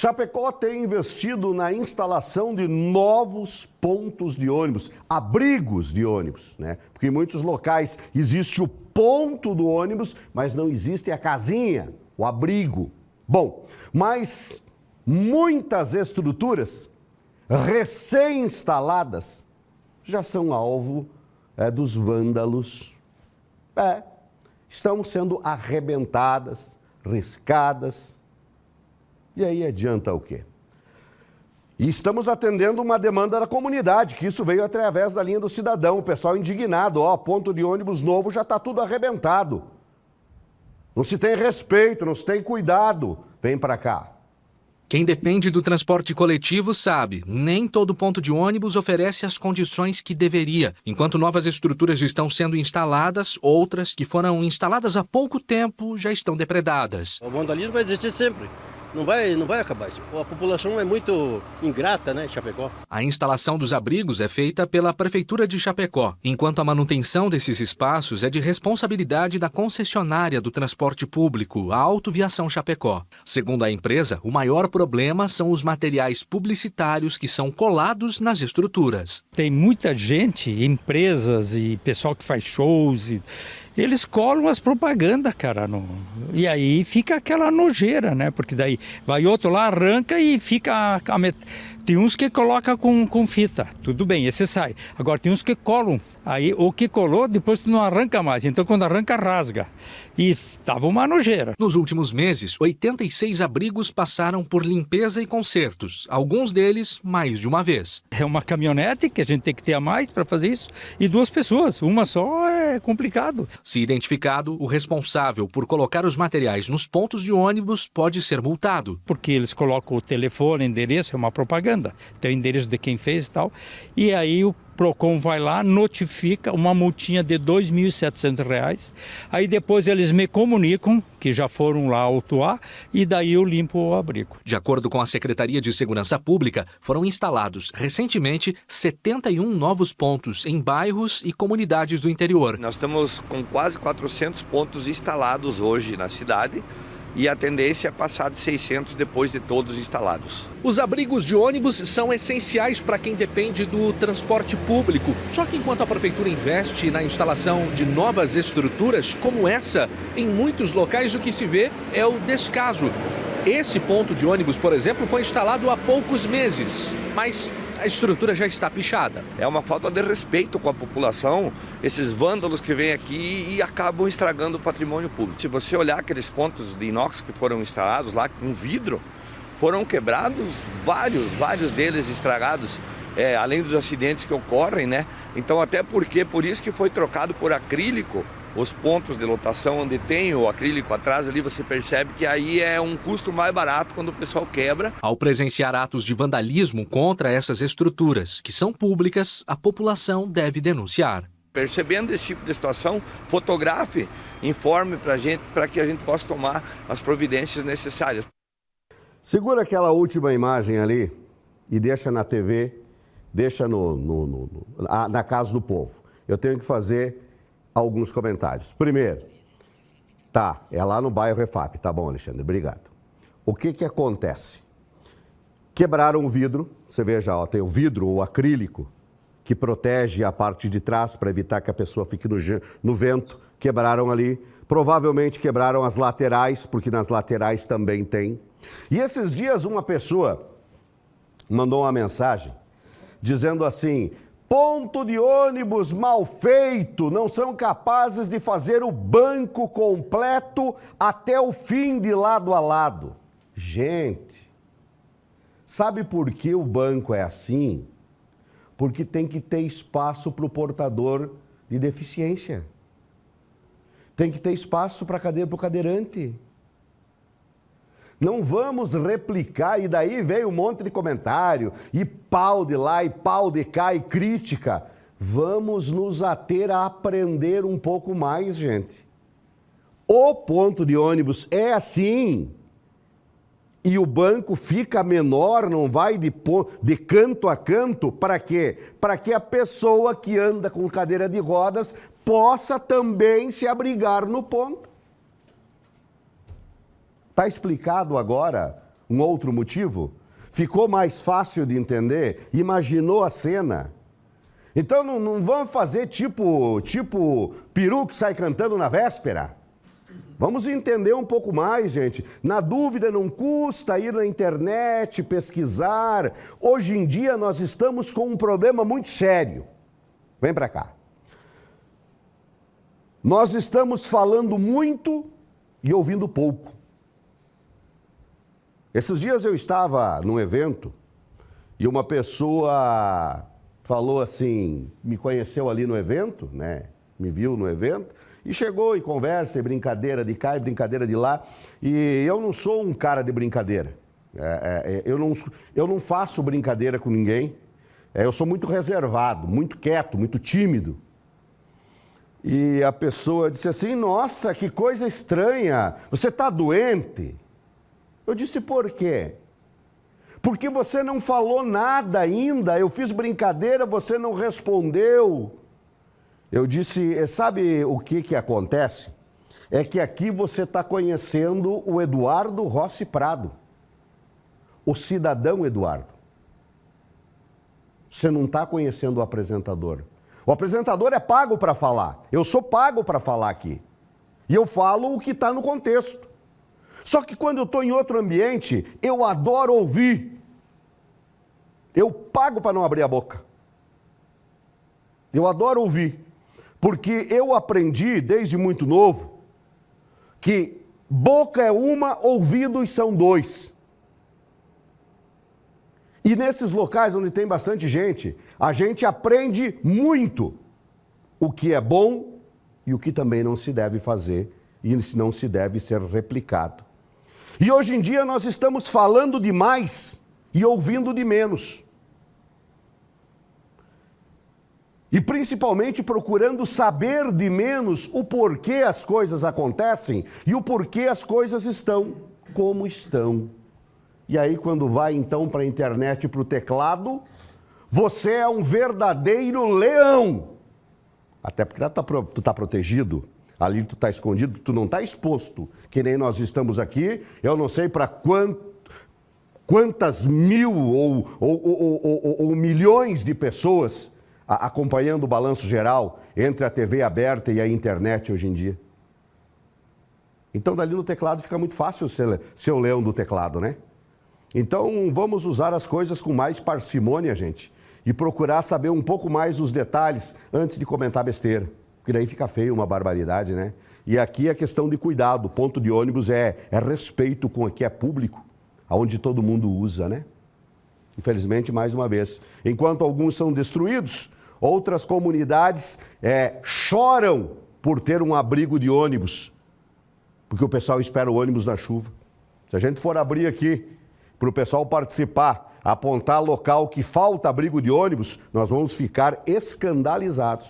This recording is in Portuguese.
Chapecó tem investido na instalação de novos pontos de ônibus, abrigos de ônibus, né? Porque em muitos locais existe o ponto do ônibus, mas não existe a casinha, o abrigo. Bom, mas muitas estruturas recém-instaladas já são alvo dos vândalos. Estão sendo arrebentadas, riscadas. E aí adianta o quê? E estamos atendendo uma demanda da comunidade, que isso veio através da linha do cidadão, o pessoal indignado, ponto de ônibus novo já está tudo arrebentado. Não se tem respeito, não se tem cuidado, vem para cá. Quem depende do transporte coletivo sabe, nem todo ponto de ônibus oferece as condições que deveria. Enquanto novas estruturas estão sendo instaladas, outras que foram instaladas há pouco tempo já estão depredadas. O vandalismo vai existir sempre. Não vai acabar. A população é muito ingrata, né, Chapecó? A instalação dos abrigos é feita pela Prefeitura de Chapecó, enquanto a manutenção desses espaços é de responsabilidade da concessionária do transporte público, a Autoviação Chapecó. Segundo a empresa, o maior problema são os materiais publicitários que são colados nas estruturas. Tem muita gente, empresas e pessoal que faz shows eles colam as propagandas, cara. E aí fica aquela nojeira, né? Porque daí vai outro lá, arranca e fica... Tem uns que colocam com fita, tudo bem, esse sai. Agora tem uns que colam, aí o que colou depois tu não arranca mais, então quando arranca rasga. E estava uma nojeira. Nos últimos meses, 86 abrigos passaram por limpeza e consertos, alguns deles mais de uma vez. É uma caminhonete que a gente tem que ter a mais para fazer isso e 2 pessoas, uma só é complicado. Se identificado, o responsável por colocar os materiais nos pontos de ônibus pode ser multado. Porque eles colocam o telefone, endereço, é uma propaganda. Tem o endereço de quem fez e tal. E aí o Procon vai lá, notifica uma multinha de R$ 2.700. Aí depois eles me comunicam que já foram lá autuar e daí eu limpo o abrigo. De acordo com a Secretaria de Segurança Pública, foram instalados recentemente 71 novos pontos em bairros e comunidades do interior. Nós estamos com quase 400 pontos instalados hoje na cidade. E a tendência é passar de 600 depois de todos instalados. Os abrigos de ônibus são essenciais para quem depende do transporte público. Só que enquanto a Prefeitura investe na instalação de novas estruturas como essa, em muitos locais o que se vê é o descaso. Esse ponto de ônibus, por exemplo, foi instalado há poucos meses, mas a estrutura já está pichada. É uma falta de respeito com a população, esses vândalos que vêm aqui e acabam estragando o patrimônio público. Se você olhar aqueles pontos de inox que foram instalados lá com vidro, foram quebrados vários deles estragados, além dos acidentes que ocorrem, né? Então até porque, por isso que foi trocado por acrílico, os pontos de lotação onde tem o acrílico atrás ali, você percebe que aí é um custo mais barato quando o pessoal quebra. Ao presenciar atos de vandalismo contra essas estruturas, que são públicas, a população deve denunciar. Percebendo esse tipo de situação, fotografe, informe para a gente, para que a gente possa tomar as providências necessárias. Segura aquela última imagem ali e deixa na TV, deixa na Casa do Povo. Eu tenho que fazer alguns comentários. Primeiro, é lá no bairro Refap, tá bom, Alexandre, obrigado. O que acontece? Quebraram o vidro, você veja, tem o vidro, o acrílico, que protege a parte de trás para evitar que a pessoa fique no vento, quebraram ali. Provavelmente quebraram as laterais, porque nas laterais também tem. E esses dias uma pessoa mandou uma mensagem dizendo assim: ponto de ônibus mal feito, não são capazes de fazer o banco completo até o fim de lado a lado. Gente, sabe por que o banco é assim? Porque tem que ter espaço para o portador de deficiência. Tem que ter espaço para o cadeirante. Não vamos replicar, e daí veio um monte de comentário, e pau de lá, e pau de cá, e crítica. Vamos nos ater a aprender um pouco mais, gente. O ponto de ônibus é assim, e o banco fica menor, não vai de canto a canto, para quê? Para que a pessoa que anda com cadeira de rodas possa também se abrigar no ponto. Está explicado agora Um outro motivo? Ficou mais fácil de entender? Imaginou a cena? Então não vamos fazer tipo peru que sai cantando na véspera. Vamos entender um pouco mais, gente. Na dúvida, não custa ir na internet, pesquisar. Hoje em dia nós estamos com um problema muito sério. Vem para cá. Nós estamos falando muito e ouvindo pouco. Esses dias eu estava num evento e uma pessoa falou assim, me conheceu ali no evento, né? Me viu no evento e chegou e conversa, e brincadeira de cá e brincadeira de lá. E eu não sou um cara de brincadeira. Eu não faço brincadeira com ninguém. Eu sou muito reservado, muito quieto, muito tímido. E a pessoa disse assim, nossa, que coisa estranha, você está doente? Eu disse, por quê? Porque você não falou nada ainda, eu fiz brincadeira, você não respondeu. Eu disse, sabe o que acontece? É que aqui você está conhecendo o Eduardo Rossi Prado, o cidadão Eduardo. Você não está conhecendo o apresentador. O apresentador é pago para falar, eu sou pago para falar aqui. E eu falo o que está no contexto. Só que quando eu estou em outro ambiente, eu adoro ouvir. Eu pago para não abrir a boca. Eu adoro ouvir. Porque eu aprendi desde muito novo que boca é uma, ouvidos são dois. E nesses locais onde tem bastante gente, a gente aprende muito o que é bom e o que também não se deve fazer e não se deve ser replicado. E hoje em dia nós estamos falando demais e ouvindo de menos. E principalmente procurando saber de menos o porquê as coisas acontecem e o porquê as coisas estão como estão. E aí quando vai então para a internet, para o teclado, você é um verdadeiro leão. Até porque tu tá protegido, ali tu tá escondido, tu não tá exposto. Que nem nós estamos aqui, eu não sei para quantas mil ou milhões de pessoas acompanhando o balanço geral entre a TV aberta e a internet hoje em dia. Então dali no teclado fica muito fácil ser o leão do teclado, né? Então vamos usar as coisas com mais parcimônia, gente, e procurar saber um pouco mais os detalhes antes de comentar besteira, porque daí fica feio, uma barbaridade, né? E aqui é questão de cuidado, o ponto de ônibus é respeito com o que é público, aonde todo mundo usa, né? Infelizmente, mais uma vez, enquanto alguns são destruídos, outras comunidades choram por ter um abrigo de ônibus, porque o pessoal espera o ônibus na chuva. Se a gente for abrir aqui para o pessoal participar, apontar local que falta abrigo de ônibus, nós vamos ficar escandalizados.